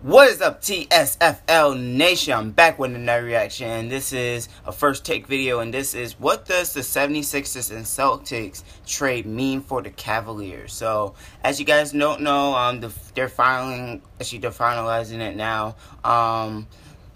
What is up, TSFL Nation? I'm back with another reaction. This is a first take video, and this is what does the 76ers and Celtics trade mean for the Cavaliers? So, as you guys don't know, they're finalizing it now.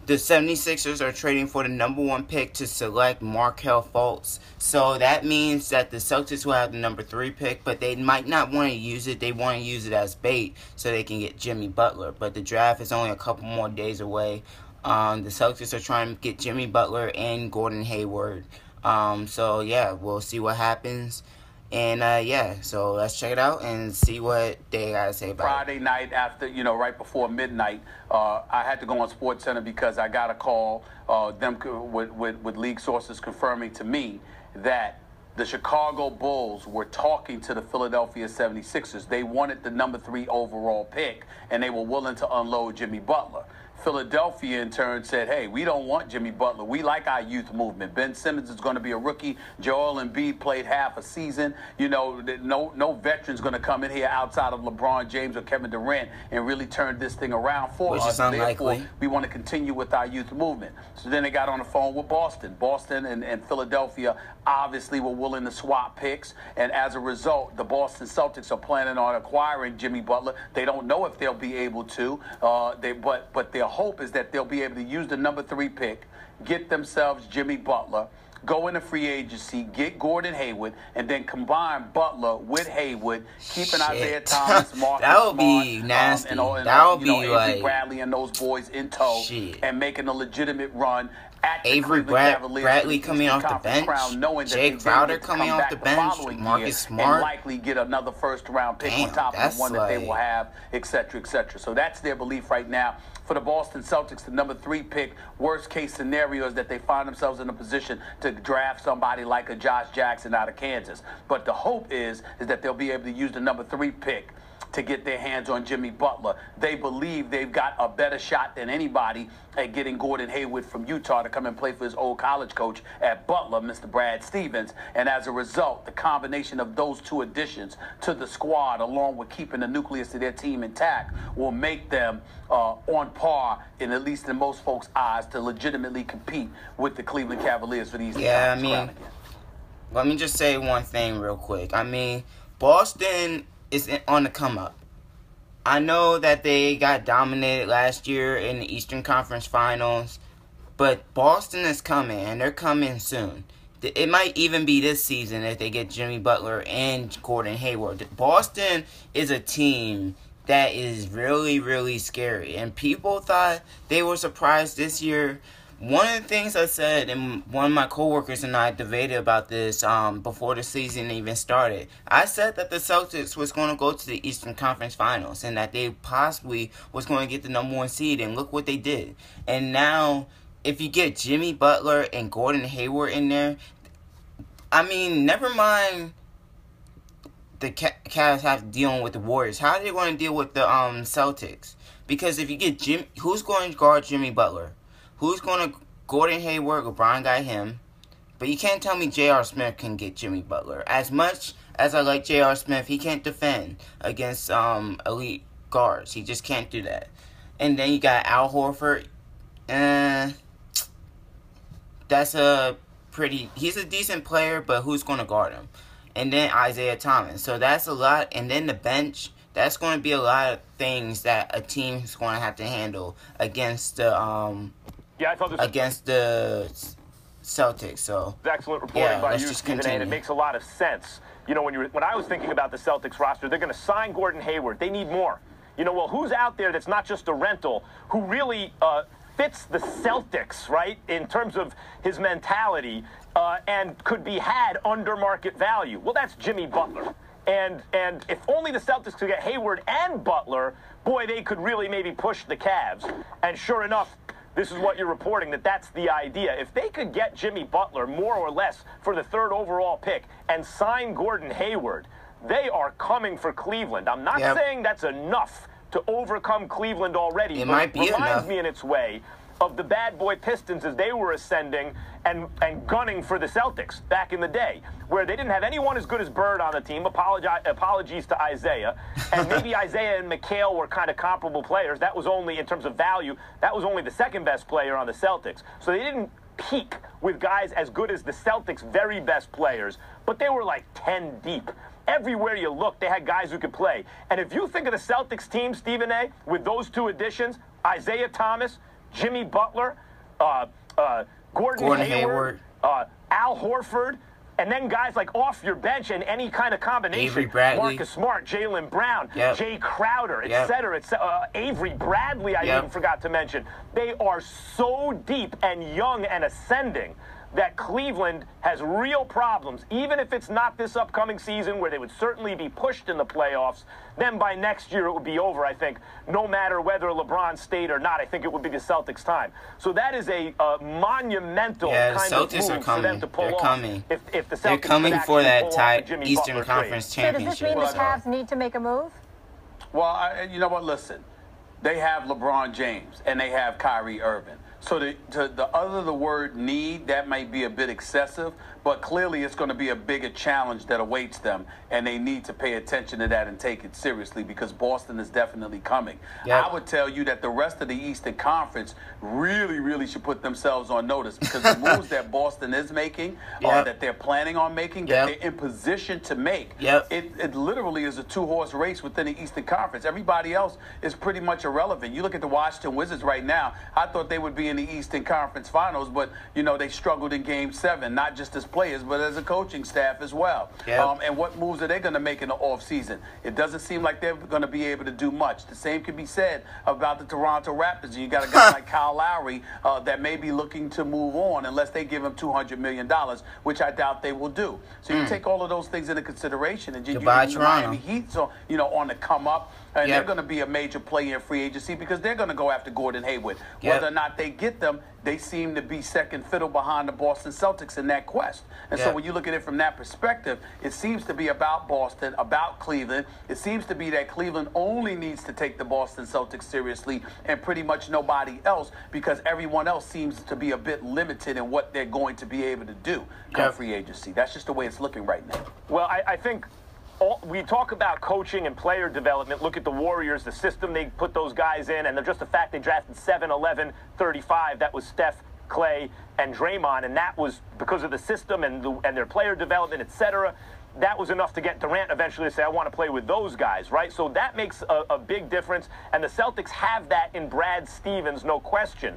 The 76ers are trading for the #1 pick to select Markelle Fultz. So that means that the Celtics will have the #3 pick, but they might not want to use it. They want to use it as bait so they can get Jimmy Butler. But the draft is only a couple more days away. The Celtics are trying to get Jimmy Butler and Gordon Hayward. So yeah, we'll see what happens. And yeah, so let's check it out and see what they got to say about Friday night after, right before midnight, I had to go on SportsCenter because I got a call with league sources confirming to me that the Chicago Bulls were talking to the Philadelphia 76ers. They wanted the #3 overall pick, and they were willing to unload Jimmy Butler. Philadelphia, in turn, said, hey, we don't want Jimmy Butler. We like our youth movement. Ben Simmons is going to be a rookie. Joel Embiid played half a season. No veteran's going to come in here outside of LeBron James or Kevin Durant and really turn this thing around for us. Which is unlikely. Therefore, we want to continue with our youth movement. So then they got on the phone with Boston. Boston and Philadelphia obviously were willing to swap picks. And as a result, the Boston Celtics are planning on acquiring Jimmy Butler. They don't know if they'll be able to, but their hope is that they'll be able to use the #3 pick, get themselves Jimmy Butler, go into free agency, get Gordon Hayward, and then combine Butler with Hayward, keeping Isaiah Thomas, Marcus that would Smart, be nasty. That would be Avery Bradley and those boys in tow, and making a legitimate run at Avery Bradley coming off the bench, Jay Crowder coming off the bench, Marcus Smart, and likely get another first-round pick on top of the one that they will have, etc., etc. So that's their belief right now. For the Boston Celtics, the #3 pick, worst-case scenario is that they find themselves in a position to draft somebody like a Josh Jackson out of Kansas. But the hope is that they'll be able to use the #3 pick to get their hands on Jimmy Butler. They believe they've got a better shot than anybody at getting Gordon Hayward from Utah to come and play for his old college coach at Butler, Mr. Brad Stevens. And as a result, the combination of those two additions to the squad, along with keeping the nucleus of their team intact, will make them on par, at least in most folks' eyes, to legitimately compete with the Cleveland Cavaliers for these. Yeah, I mean, let me just say one thing real quick. I mean, Boston is on the come up. I know that they got dominated last year in the Eastern Conference Finals, but Boston is coming, and they're coming soon. It might even be this season if they get Jimmy Butler and Gordon Hayward. Boston is a team that is really, really scary, and people thought they were surprised this year. One of the things I said, and one of my coworkers and I debated about this before the season even started. I said that the Celtics was going to go to the Eastern Conference Finals and that they possibly was going to get the #1 seed, and look what they did. And now, if you get Jimmy Butler and Gordon Hayward in there, I mean, never mind the Cavs have dealing with the Warriors. How are they going to deal with the Celtics? Because if you get Jimmy, who's going to guard Jimmy Butler? Who's going to Gordon Hayward? LeBron got him. But you can't tell me J.R. Smith can get Jimmy Butler. As much as I like J.R. Smith, he can't defend against elite guards. He just can't do that. And then you got Al Horford. He's a decent player, but who's going to guard him? And then Isaiah Thomas. So that's a lot. And then the bench. That's going to be a lot of things that a team's going to have to handle against the against the Celtics. So excellent reporting by you, Stephen A. And it makes a lot of sense. You know, when I was thinking about the Celtics roster, they're going to sign Gordon Hayward. They need more. Well, who's out there that's not just a rental, who really fits the Celtics, right, in terms of his mentality and could be had under market value? Well, that's Jimmy Butler. And if only the Celtics could get Hayward and Butler, boy, they could really maybe push the Cavs. And sure enough, this is what you're reporting, that's the idea. If they could get Jimmy Butler more or less for the 3rd overall pick and sign Gordon Hayward, they are coming for Cleveland. I'm not saying that's enough to overcome Cleveland already. It might be enough. Reminds me in its way of the bad boy Pistons as they were ascending and gunning for the Celtics back in the day, where they didn't have anyone as good as Bird on the team. Apologies to Isaiah. And maybe Isaiah and McHale were kind of comparable players. That was only, in terms of value, that was only the second best player on the Celtics. So they didn't peak with guys as good as the Celtics' very best players, but they were like 10 deep. Everywhere you look, they had guys who could play. And if you think of the Celtics team, Stephen A., with those two additions, Isaiah Thomas, Jimmy Butler, Gordon Hayward, Al Horford, and then guys like off your bench and any kind of combination. Avery Bradley. Marcus Smart, Jaylen Brown, Jay Crowder, et cetera. Avery Bradley, I even forgot to mention. They are so deep and young and ascending that Cleveland has real problems. Even if it's not this upcoming season, where they would certainly be pushed in the playoffs, then by next year it would be over, I think. No matter whether LeBron stayed or not, I think it would be the Celtics' time. So that is a monumental kind of move for them to pull off. If the Celtics They're coming for that Eastern Conference championship. So does this mean the Cavs need to make a move? Well, you know what? Listen, they have LeBron James and they have Kyrie Irving. So the word need, that might be a bit excessive, but clearly it's going to be a bigger challenge that awaits them, and they need to pay attention to that and take it seriously, because Boston is definitely coming. Yep. I would tell you that the rest of the Eastern Conference really should put themselves on notice, because the moves that Boston is making, that they're planning on making, that they're in position to make, it literally is a two-horse race within the Eastern Conference. Everybody else is pretty much irrelevant. You look at the Washington Wizards right now, I thought they would be in the Eastern Conference Finals, but, you know, they struggled in Game 7, not just as players, but as a coaching staff as well. Yep. And what moves are they going to make in the offseason? It doesn't seem like they're going to be able to do much. The same could be said about the Toronto Raptors. You got a guy like Kyle Lowry that may be looking to move on unless they give him $200 million, which I doubt they will do. So you take all of those things into consideration, and you the Miami Heat, so, you know, on the come up. And they're going to be a major player in free agency, because they're going to go after Gordon Hayward. Whether or not they get them, they seem to be second fiddle behind the Boston Celtics in that quest. And so when you look at it from that perspective, it seems to be about Boston, about Cleveland. It seems to be that Cleveland only needs to take the Boston Celtics seriously, and pretty much nobody else, because everyone else seems to be a bit limited in what they're going to be able to do come free agency. That's just the way it's looking right now. Well, I think we talk about coaching and player development. Look at the Warriors, the system they put those guys in, and just the fact they drafted 7, 11, 35. That was Steph, Clay, and Draymond, and that was because of the system and their player development, etc. That was enough to get Durant eventually to say, I want to play with those guys, right? So that makes a big difference, and the Celtics have that in Brad Stevens, no question.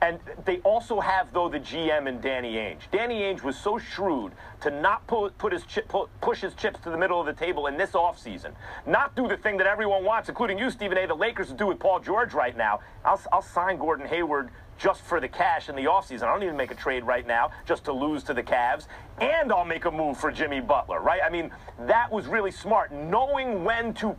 And they also have, though, the GM and Danny Ainge. Danny Ainge was so shrewd to not push his chips to the middle of the table in this offseason. Not do the thing that everyone wants, including you, Stephen A., the Lakers do with Paul George right now. I'll sign Gordon Hayward just for the cash in the offseason. I don't even make a trade right now just to lose to the Cavs. And I'll make a move for Jimmy Butler, right? I mean, that was really smart. Knowing when to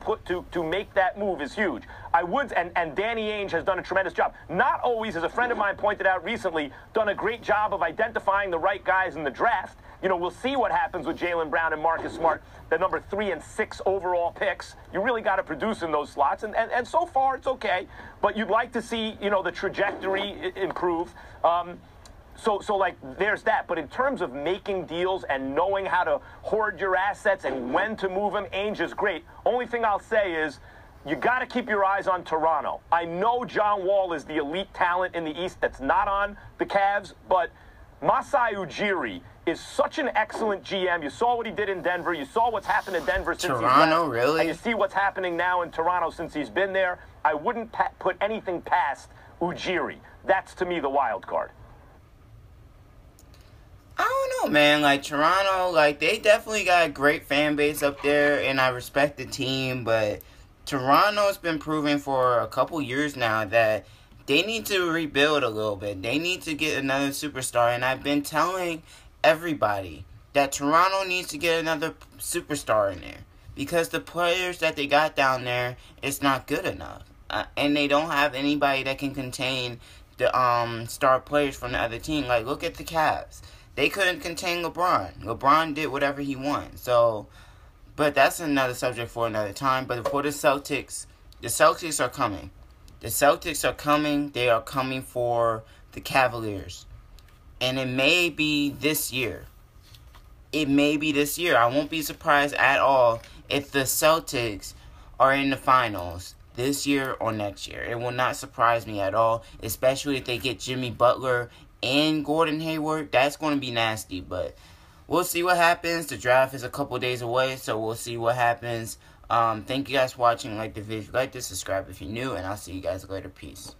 make that move is huge. And Danny Ainge has done a tremendous job. Not always, as a friend of mine pointed out recently, done a great job of identifying the right guys in the draft. You know, we'll see what happens with Jaylen Brown and Marcus Smart, the number 3 and 6 overall picks. You really got to produce in those slots, and so far it's okay. But you'd like to see, you know, the trajectory improve. So like, there's that. But in terms of making deals and knowing how to hoard your assets and when to move them, Ainge is great. Only thing I'll say is, you got to keep your eyes on Toronto. I know John Wall is the elite talent in the East that's not on the Cavs, but Masai Ujiri is such an excellent GM. You saw what he did in Denver. You saw what's happened in Denver since Toronto, he's left. really? And you see what's happening now in Toronto since he's been there. I wouldn't put anything past Ujiri. That's, to me, the wild card. I don't know, man. Like, Toronto, like, they definitely got a great fan base up there, and I respect the team, but Toronto's been proving for a couple years now that they need to rebuild a little bit. They need to get another superstar, and I've been telling everybody that Toronto needs to get another superstar in there, because the players that they got down there is not good enough, and they don't have anybody that can contain the star players from the other team. Like, look at the Cavs. They couldn't contain LeBron. LeBron did whatever he wanted. So, but that's another subject for another time. But for the Celtics are coming. The Celtics are coming. They are coming for the Cavaliers. And it may be this year. It may be this year. I won't be surprised at all if the Celtics are in the finals this year or next year. It will not surprise me at all, especially if they get Jimmy Butler and Gordon Hayward. That's going to be nasty, but we'll see what happens. The draft is a couple days away, so we'll see what happens. Thank you guys for watching. Like the video if you like this, subscribe if you're new, and I'll see you guys later. Peace.